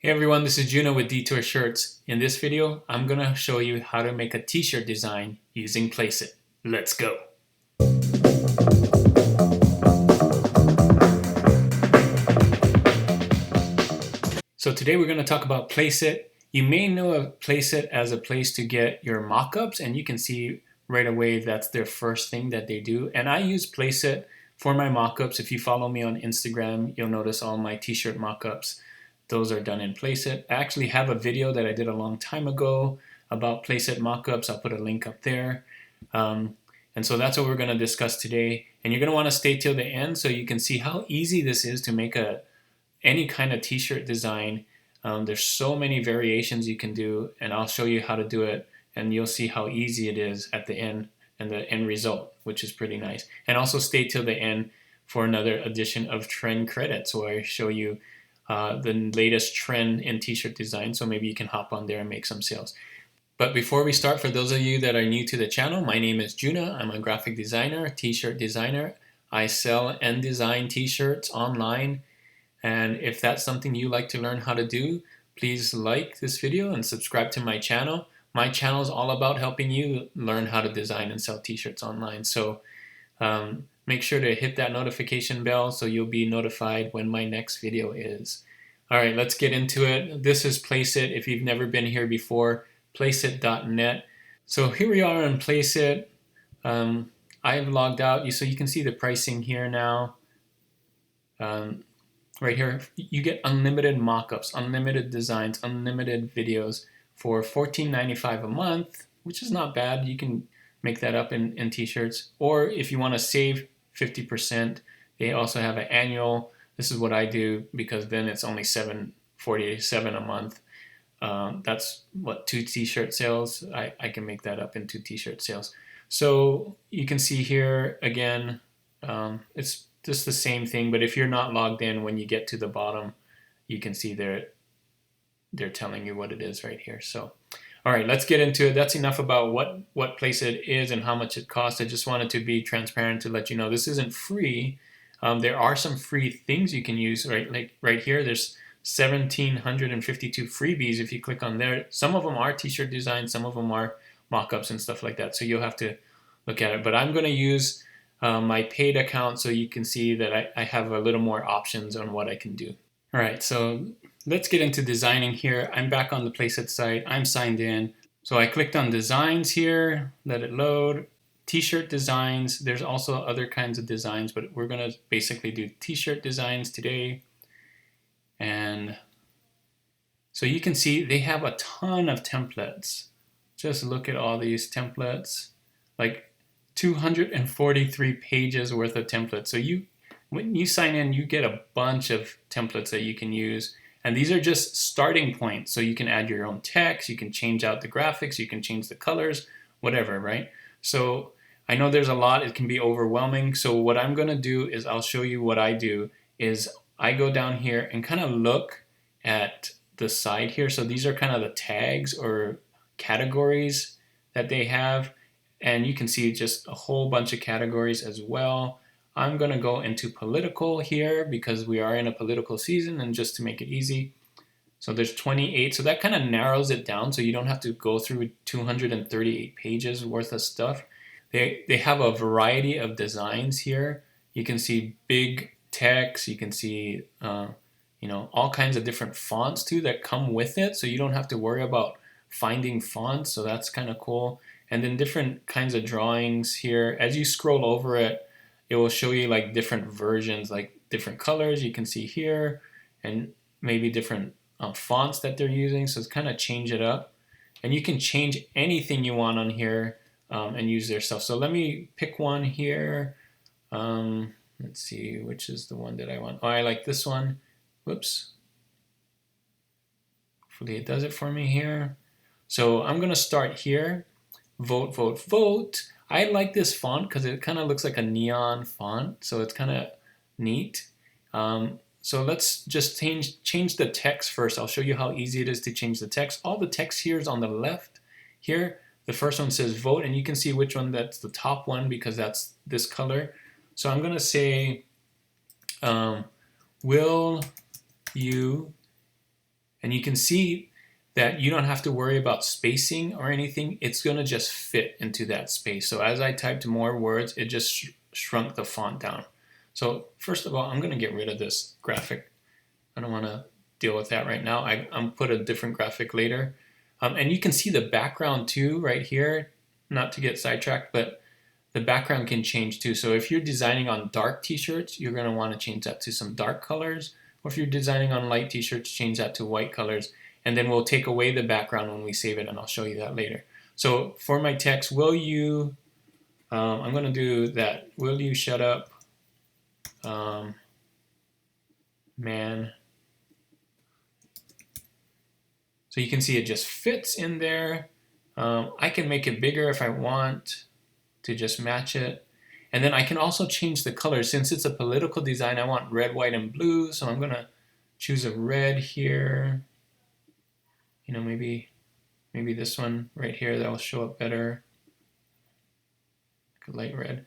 Hey everyone, this is Juno with Detour Shirts. In this video, I'm going to show you how to make a t-shirt design using Placeit. Let's go! So today we're going to talk about Placeit. You may know of Placeit as a place to get your mock-ups, and you can see right away that's their first thing that they do. And I use Placeit for my mock-ups. If you follow me on Instagram, you'll notice all my t-shirt mock-ups. Those are done in Placeit. I actually have a video that I did a long time ago about Placeit mockups. I'll put a link up there. And so that's what we're going to discuss today. And you're going to want to stay till the end so you can see how easy this is to make any kind of t-shirt design. There's so many variations you can do, and I'll show you how to do it, and you'll see how easy it is at the end and the end result, which is pretty nice. And also stay till the end for another edition of Trend Credits, where I show you the latest trend in t-shirt design, so maybe you can hop on there and make some sales. But before we start, for those of you that are new to the channel, my name is Juna. I'm a graphic designer, t-shirt designer. I sell and design t-shirts online, and if that's something you like to learn how to do, please like this video and subscribe to my channel. My channel is all about helping you learn how to design and sell t-shirts online, so make sure to hit that notification bell so you'll be notified when my next video is. Alright, let's get into it. This is Placeit. If you've never been here before, placeit.net. So here we are on Placeit. I've logged out, so you can see the pricing here now. Right here, you get unlimited mockups, unlimited designs, unlimited videos for $14.95 a month, which is not bad. You can make that up in t-shirts. Or if you want to save 50%, they also have an annual. This is what I do, because then it's only $7.47 a month. That's what, 2 t-shirt sales. I can make that up in 2 t-shirt sales. So you can see here again, it's just the same thing, but if you're not logged in, when you get to the bottom, you can see they're telling you what it is right here. So all right, let's get into it. That's enough about what Placeit is and how much it costs. I just wanted to be transparent to let you know this isn't free. There are some free things you can use, right? Like right here, there's 1,752 freebies. If you click on there, some of them are t-shirt designs, some of them are mock-ups and stuff like that. So you'll have to look at it. But I'm going to use my paid account so you can see that I have a little more options on what I can do. All right, so let's get into designing here. I'm back on the Placeit site. I'm signed in. So I clicked on designs here, let it load. T-shirt designs. There's also other kinds of designs, but we're going to basically do t-shirt designs today. And so you can see they have a ton of templates. Just look at all these templates, like 243 pages worth of templates. So when you sign in, you get a bunch of templates that you can use. And these are just starting points. So you can add your own text, you can change out the graphics, you can change the colors, whatever, right? So I know there's a lot, it can be overwhelming. So what I'm gonna do is I'll show you what I do is I go down here and kind of look at the side here. So these are kind of the tags or categories that they have. And you can see just a whole bunch of categories as well. I'm going to go into political here because we are in a political season, and just to make it easy. So there's 28. So that kind of narrows it down so you don't have to go through 238 pages worth of stuff. They have a variety of designs here. You can see big text. You can see all kinds of different fonts too that come with it. So you don't have to worry about finding fonts. So that's kind of cool. And then different kinds of drawings here. As you scroll over it, it will show you like different versions, like different colors you can see here, and maybe different fonts that they're using. So it's kind of change it up. And you can change anything you want on here and use their stuff. So let me pick one here. Let's see, which is the one that I want. Oh, I like this one. Whoops. Hopefully it does it for me here. So I'm going to start here. Vote, vote, vote. I like this font because it kind of looks like a neon font, so it's kind of neat. So let's just change the text first. I'll show you how easy it is to change the text. All the text here is on the left here. The first one says vote, and you can see which one that's the top one because that's this color. So I'm going to say, will you, And you can see that you don't have to worry about spacing or anything. It's going to just fit into that space. So as I typed more words, it just shrunk the font down. So first of all, I'm going to get rid of this graphic. I don't want to deal with that right now. I'm put a different graphic later. And you can see the background too right here, not to get sidetracked, but the background can change too. So if you're designing on dark t-shirts, you're going to want to change that to some dark colors. Or if you're designing on light t-shirts, change that to white colors. And then we'll take away the background when we save it, and I'll show you that later. So for my text, will you, I'm going to do that. Will you shut up, man? So you can see it just fits in there. I can make it bigger if I want to just match it. And then I can also change the color. Since it's a political design, I want red, white, and blue. So I'm going to choose a red here. You know, maybe this one right here, that will show up better. Like a light red.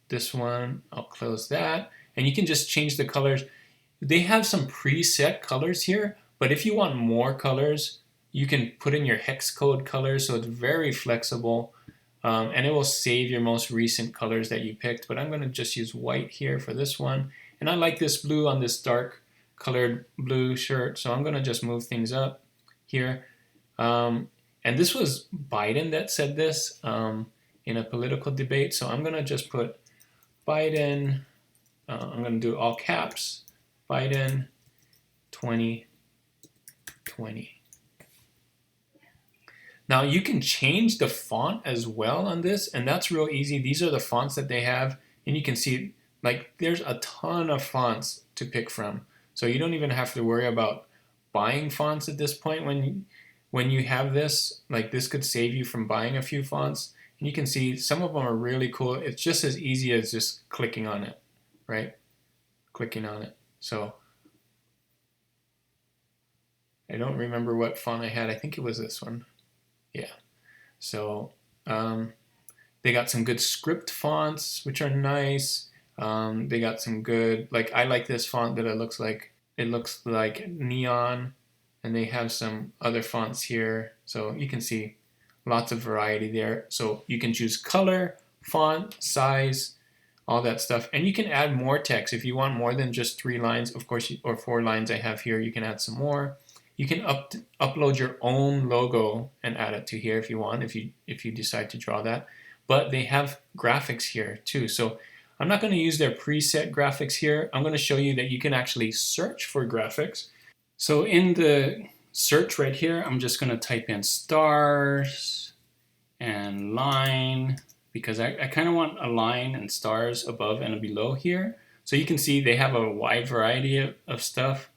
This one, I'll close that. And you can just change the colors. They have some preset colors here, but if you want more colors, you can put in your hex code colors, so it's very flexible. And it will save your most recent colors that you picked, but I'm going to just use white here for this one. And I like this blue on this dark colored blue shirt, so I'm going to just move things up here. And this was Biden that said this in a political debate, so I'm going to just put Biden, I'm going to do all caps, Biden 2020. Now you can change the font as well on this, and that's real easy. These are the fonts that they have, and you can see like there's a ton of fonts to pick from. So you don't even have to worry about buying fonts at this point when you have this. Like this could save you from buying a few fonts. And you can see some of them are really cool. It's just as easy as just clicking on it, right? Clicking on it. So I don't remember what font I had. I think it was this one. Yeah. So they got some good script fonts, which are nice. They got some good, like I like this font that it looks like neon, and they have some other fonts here. So you can see lots of variety there. So you can choose color, font, size, all that stuff. And you can add more text if you want more than just 3 lines, of course, or 4 lines I have here. You can add some more. You can upload your own logo and add it to here if you want, if you decide to draw that. But they have graphics here too. So I'm not going to use their preset graphics here. I'm going to show you that you can actually search for graphics. So in the search right here, I'm just going to type in stars and line, because I kind of want a line and stars above and below here. So you can see they have a wide variety of stuff.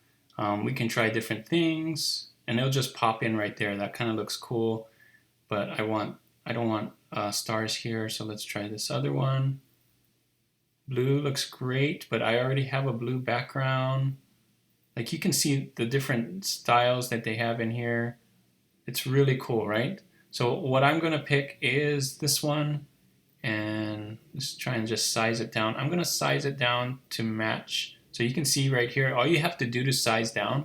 We can try different things, and it'll just pop in right there. That kind of looks cool, but I don't want stars here, so let's try this other one. Blue looks great, but I already have a blue background. Like you can see the different styles that they have in here. It's really cool, right? So what I'm going to pick is this one, and let's try and just size it down. I'm going to size it down to match. So you can see right here, all you have to do to size down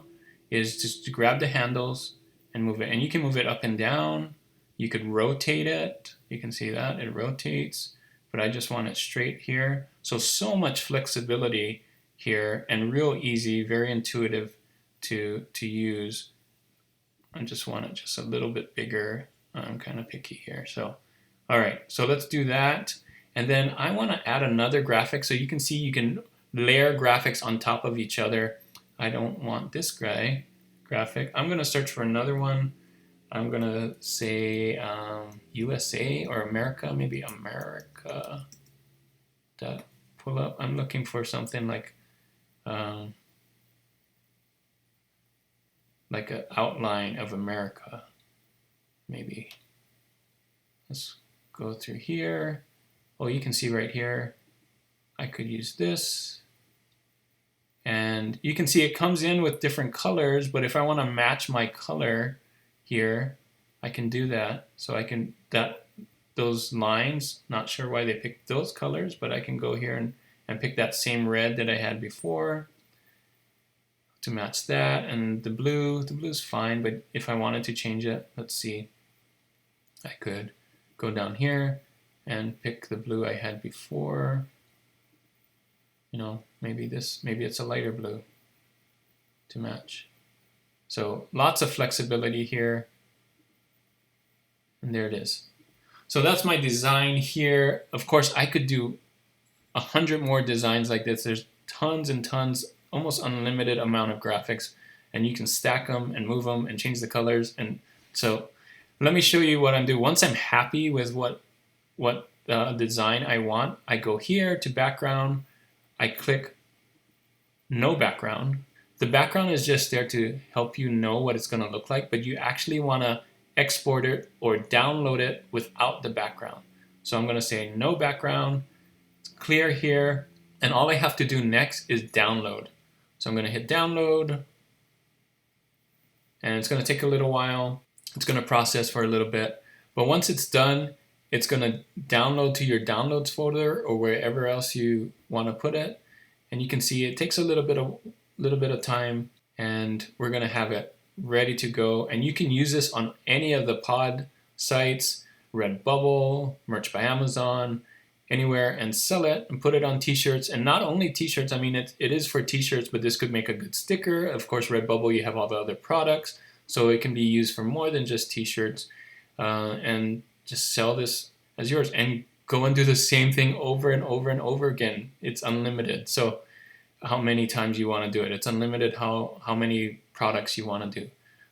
is just to grab the handles and move it. And you can move it up and down. You could rotate it. You can see that it rotates, but I just want it straight here. So much flexibility here, and real easy, very intuitive to use. I just want it just a little bit bigger. I'm kind of picky here. So, all right, so let's do that. And then I want to add another graphic. So you can see you can layer graphics on top of each other. I don't want this guy graphic. I'm going to search for another one. I'm going to say USA or America, maybe America. That pull up. I'm looking for something like an outline of America. Maybe. Let's go through here. Oh, you can see right here. I could use this. And you can see it comes in with different colors, but if I want to match my color here, I can do that. So I can, those lines, not sure why they picked those colors, but I can go here and pick that same red that I had before. to match that. And the blue's fine, but if I wanted to change it, let's see, I could go down here and pick the blue I had before. You know, maybe it's a lighter blue to match. So lots of flexibility here. And there it is. So that's my design here. Of course, I could do 100 more designs like this. There's tons and tons, almost unlimited amount of graphics, and you can stack them and move them and change the colors. And so let me show you what I'm doing. Once I'm happy with what design I want, I go here to background. I click no background. The background is just there to help you know what it's going to look like, but you actually want to export it or download it without the background. So I'm going to say no background, clear here, and all I have to do next is download. So I'm going to hit download, and it's going to take a little while. It's going to process for a little bit, but once it's done, it's going to download to your downloads folder or wherever else you want to put it. And you can see it takes a little bit of time, and we're going to have it ready to go. And you can use this on any of the pod sites, RedBubble, Merch by Amazon, anywhere, and sell it and put it on t-shirts. And not only t-shirts, I mean, it is for t-shirts, but this could make a good sticker. Of course, RedBubble, you have all the other products, so it can be used for more than just t-shirts. And just sell this as yours and go and do the same thing over and over and over again. It's unlimited. So how many times you want to do it. It's unlimited how many products you want to do.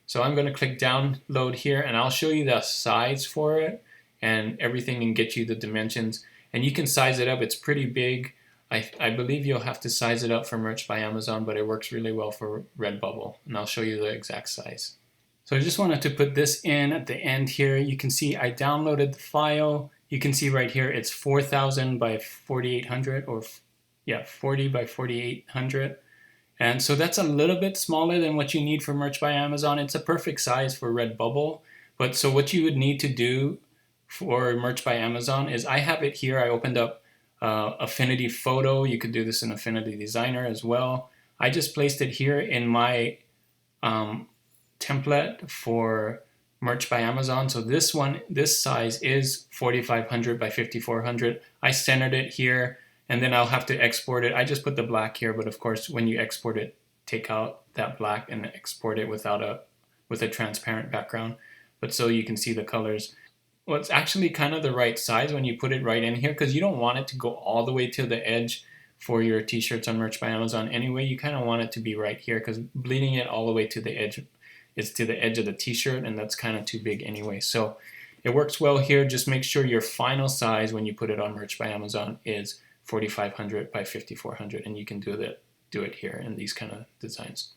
So I'm going to click download here, and I'll show you the size for it and everything and get you the dimensions. And you can size it up. It's pretty big. I believe you'll have to size it up for Merch by Amazon, but it works really well for RedBubble. And I'll show you the exact size. So I just wanted to put this in at the end here. You can see I downloaded the file. You can see right here it's 4,000 by 4,800, or 40 by 4,800. And so that's a little bit smaller than what you need for Merch by Amazon. It's a perfect size for RedBubble. But so what you would need to do for Merch by Amazon is I have it here. I opened up Affinity Photo. You could do this in Affinity Designer as well. I just placed it here in my template for Merch by Amazon. So this size is 4,500 by 5,400. I centered it here, and then I'll have to export it. I just put the black here, but of course, when you export it, take out that black and export it with a transparent background. But so you can see the colors. Well, it's actually kind of the right size when you put it right in here, because you don't want it to go all the way to the edge for your t-shirts on Merch by Amazon anyway. You kind of want it to be right here, because bleeding it all the way to the edge is to the edge of the t-shirt, and that's kind of too big anyway. So it works well here. Just make sure your final size when you put it on Merch by Amazon is 4,500 by 5,400, and you can do it here in these kind of designs.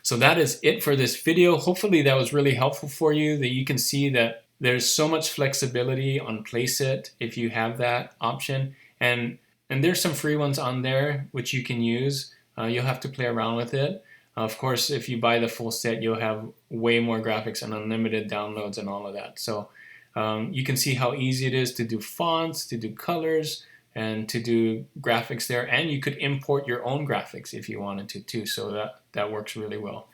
So that is it for this video. Hopefully that was really helpful for you, that you can see that there's so much flexibility on Placeit if you have that option. And there's some free ones on there which you can use. You'll have to play around with it. Of course, if you buy the full set, you'll have way more graphics and unlimited downloads and all of that. So you can see how easy it is to do fonts, to do colors, and to do graphics there. And you could import your own graphics if you wanted to too. So that works really well.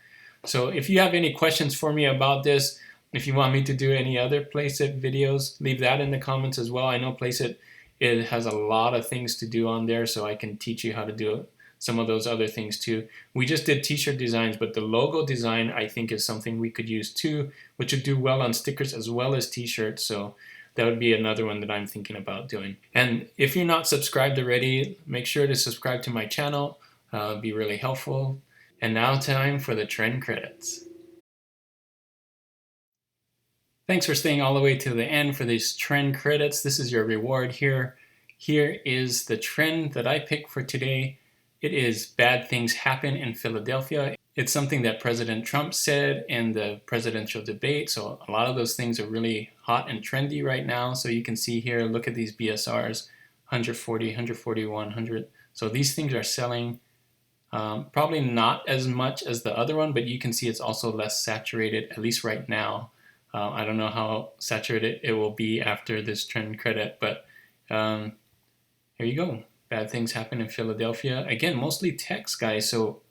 So if you have any questions for me about this, if you want me to do any other Placeit videos, leave that in the comments as well. I know Placeit, it has a lot of things to do on there, so I can teach you how to do some of those other things too. We just did t-shirt designs, but the logo design I think is something we could use too, which would do well on stickers as well as t-shirts. So that would be another one that I'm thinking about doing. And if you're not subscribed already, make sure to subscribe to my channel. It'd be really helpful. And now time for the trend credits. Thanks for staying all the way to the end for these trend credits. This is your reward here. Here is the trend that I picked for today. It is bad things happen in Philadelphia. It's something that President Trump said in the presidential debate. So a lot of those things are really hot and trendy right now. So you can see here, look at these BSRs, 140, 141, 100. So these things are selling. Probably not as much as the other one, but you can see it's also less saturated, at least right now. I don't know how saturated it will be after this trend credit, but here you go. Bad things happen in Philadelphia. Again, mostly text, guys, so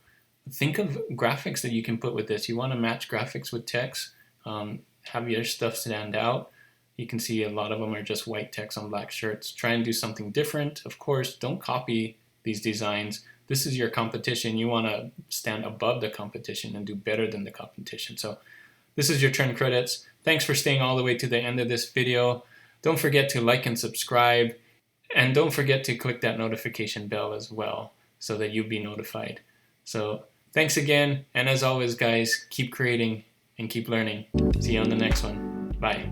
think of graphics that you can put with this. You want to match graphics with text, have your stuff stand out. You can see a lot of them are just white text on black shirts. Try and do something different. Of course, don't copy these designs. This is your competition. You want to stand above the competition and do better than the competition. So this is your trend credits. Thanks for staying all the way to the end of this video. Don't forget to like and subscribe. And don't forget to click that notification bell as well so that you'll be notified. So thanks again. And as always, guys, keep creating and keep learning. See you on the next one. Bye.